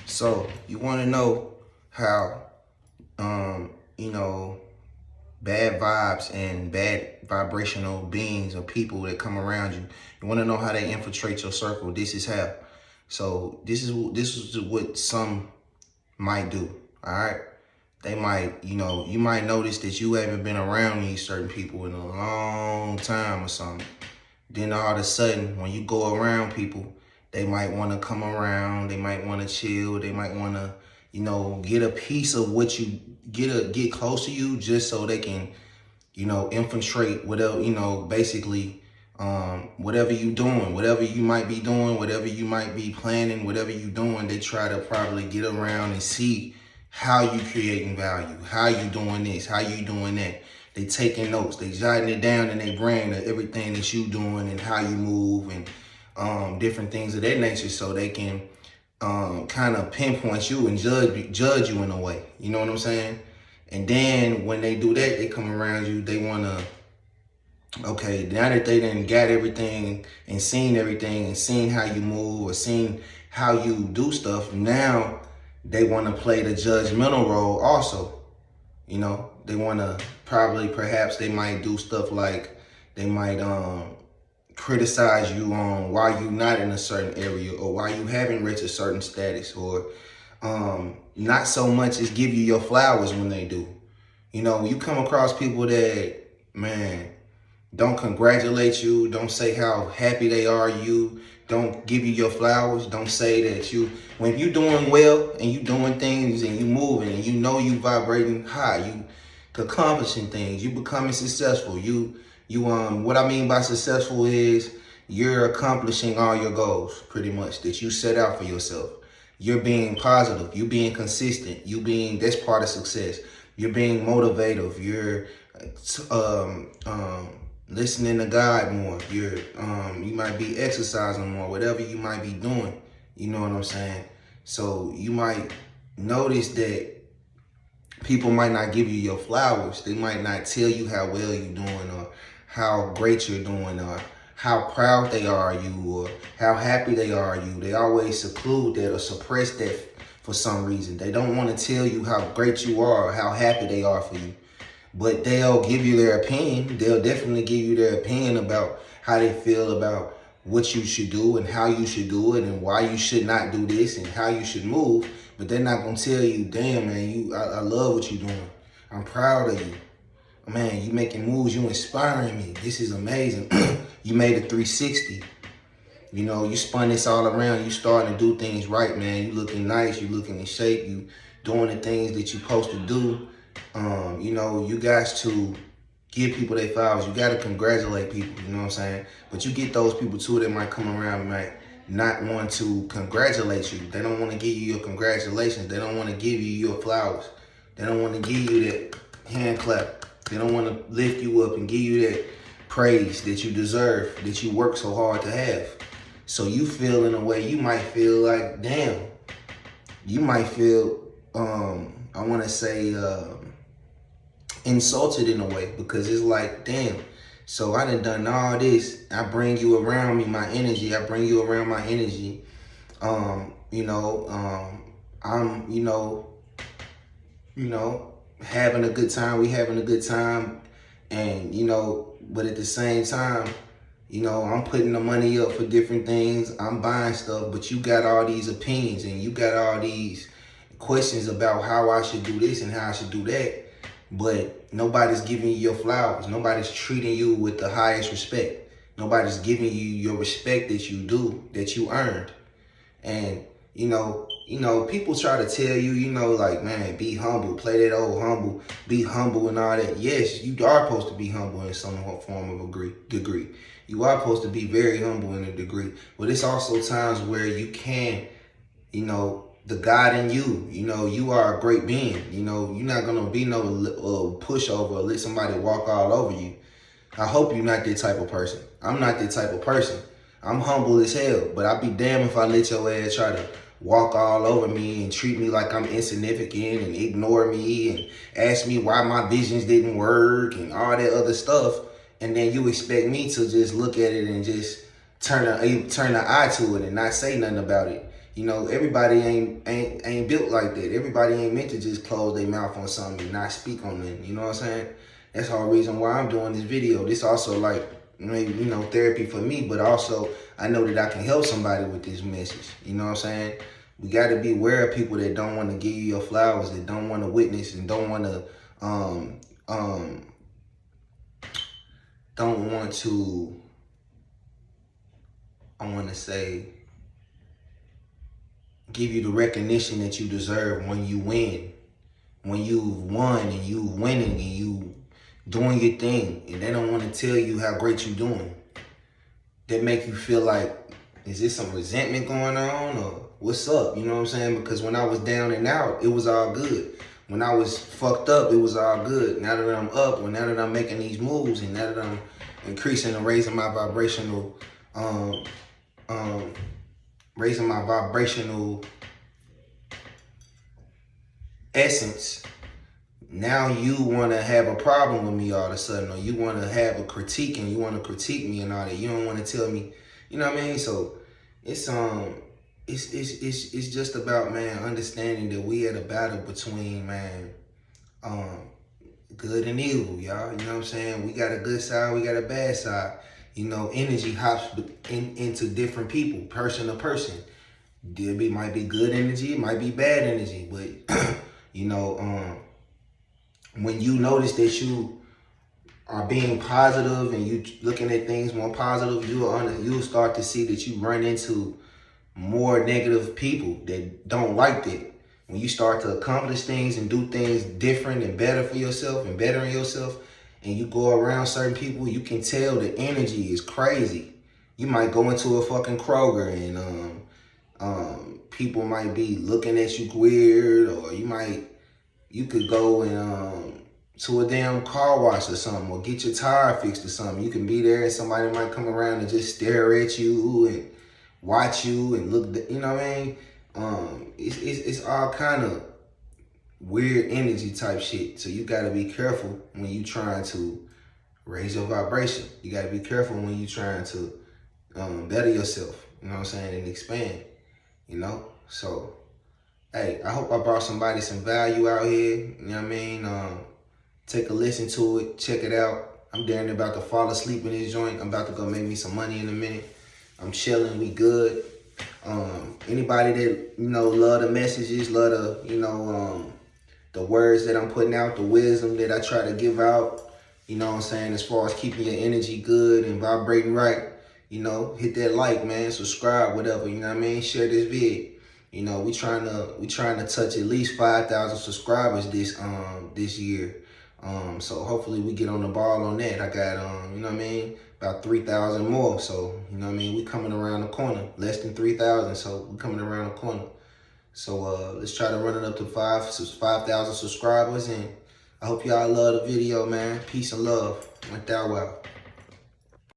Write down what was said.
So you want to know how, you know, bad vibes and bad vibrational beings or people that come around you. You want to know how they infiltrate your circle. This is how. So this is what some might do. All right. They might, you might notice that you haven't been around these certain people in a long time or something. Then all of a sudden, when you go around people, they might want to come around. They might want to chill. They might want to, get a piece of what you get close to you, just so they can, infiltrate whatever, basically, whatever you doing, whatever you might be doing, whatever you might be planning, whatever you doing. They try to probably get around and see how you creating value, how you doing this, how you doing that. They taking notes, they jotting it down in their brain of everything that you doing and how you move and different things of that nature, so they can kind of pinpoint you and judge you in a way. You know what I'm saying? And then when they do that, they come around you. They wanna, okay, now that they done got everything and seen how you move or seen how you do stuff, now they want to play the judgmental role also. They want to perhaps they might do stuff like they might criticize you on why you not in a certain area or why you haven't reached a certain status, or not so much as give you your flowers when they do. When you come across people that, man, don't congratulate you, don't say how happy they are you, don't give you your flowers, don't say that when you doing well and you doing things and you moving and you vibrating high, you accomplishing things, you becoming successful. What I mean by successful is you're accomplishing all your goals pretty much that you set out for yourself. You're being positive, you being consistent, that's part of success. You're being motivative, you're listening to God more. You might be exercising more, whatever you might be doing. You know what I'm saying? So you might notice that people might not give you your flowers. They might not tell you how well you're doing or how great you're doing or how proud they are of you or how happy they are of you. They always seclude that or suppress that for some reason. They don't want to tell you how great you are or how happy they are for you. But they'll give you their opinion. They'll definitely give you their opinion about how they feel about what you should do and how you should do it and why you should not do this and how you should move. But they're not going to tell you, damn, man, I love what you're doing. I'm proud of you. Man, you making moves. You inspiring me. This is amazing. You made a 360. You spun this all around. You starting to do things right, man. You looking nice. You looking in shape. You doing the things that you supposed to do. You guys to give people their flowers. You got to congratulate people, you know what I'm saying? But you get those people too that might come around and might not want to congratulate you. They don't want to give you your congratulations. They don't want to give you your flowers. They don't want to give you that hand clap. They don't want to lift you up and give you that praise that you deserve, that you work so hard to have. So you feel in a way, you might feel like, damn, you might feel, I want to say, insulted in a way, because it's like, damn, so I done all this. I bring you around me, my energy. I bring you around my energy. I'm, having a good time. We having a good time. And, but at the same time, I'm putting the money up for different things. I'm buying stuff, but you got all these opinions and you got all these questions about how I should do this and how I should do that. But nobody's giving you your flowers. Nobody's treating you with the highest respect. Nobody's giving you your respect that you do, that you earned. And, people try to tell you, like, man, be humble, play that old humble, be humble and all that. Yes, you are supposed to be humble in some form of a degree. You are supposed to be very humble in a degree. But it's also times where you can, the God in you, you are a great being. You're not going to be no pushover or let somebody walk all over you. I hope you're not that type of person. I'm not that type of person. I'm humble as hell, but I'd be damned if I let your ass try to walk all over me and treat me like I'm insignificant and ignore me and ask me why my visions didn't work and all that other stuff. And then you expect me to just look at it and just turn an eye to it and not say nothing about it. You know, everybody ain't built like that. Everybody ain't meant to just close their mouth on something and not speak on it. You know what I'm saying? That's the whole reason why I'm doing this video. This also like, maybe, you know, therapy for me, but also I know that I can help somebody with this message. You know what I'm saying? We got to be aware of people that don't want to give you your flowers, that don't want to witness and don't want to, I want to say, give you the recognition that you deserve when you win. When you've won and you winning and you doing your thing, and they don't want to tell you how great you're doing. That make you feel like, is this some resentment going on or what's up? You know what I'm saying? Because when I was down and out, it was all good. When I was fucked up, it was all good. Now that I'm up, or now that I'm making these moves, and now that I'm increasing and raising my vibrational, essence, now you want to have a problem with me all of a sudden, or you want to have a critique and you want to critique me and all that. You don't want to tell me, you know what I mean? So it's just about, man, understanding that we at a battle between, man, good and evil, y'all. You know what I'm saying? We got a good side, we got a bad side. You know, energy hops into different people, person to person. Might be good energy, it might be bad energy, but you know, when you notice that you are being positive and you looking at things more positive, you'll start to see that you run into more negative people that don't like that. When you start to accomplish things and do things different and better for yourself and bettering yourself, and you go around certain people, you can tell the energy is crazy. You might go into a fucking Kroger and people might be looking at you weird, or you could go and to a damn car wash or something, or get your tire fixed or something. You can be there and somebody might come around and just stare at you and watch you and look, you know what I mean? It's all kind of weird energy type shit. So you gotta be careful when you trying to raise your vibration. You gotta be careful when you trying to better yourself, you know what I'm saying, and expand, you know? So, hey, I hope I brought somebody some value out here, you know what I mean? Take a listen to it, check it out. I'm damn about to fall asleep in this joint. I'm about to go make me some money in a minute. I'm chilling, we good. Anybody that, you know, love the messages, love the, you know, the words that I'm putting out, the wisdom that I try to give out, you know what I'm saying, as far as keeping your energy good and vibrating right, you know, hit that like, man, subscribe, whatever, you know what I mean? Share this vid. You know, we trying to touch at least 5,000 subscribers this year. So hopefully we get on the ball on that. I got, you know what I mean, about 3,000 more. So, you know what I mean, we coming around the corner, less than 3,000. So we coming around the corner. So let's try to run it up to 5,000 subscribers. And I hope y'all love the video, man. Peace and love. Went that well.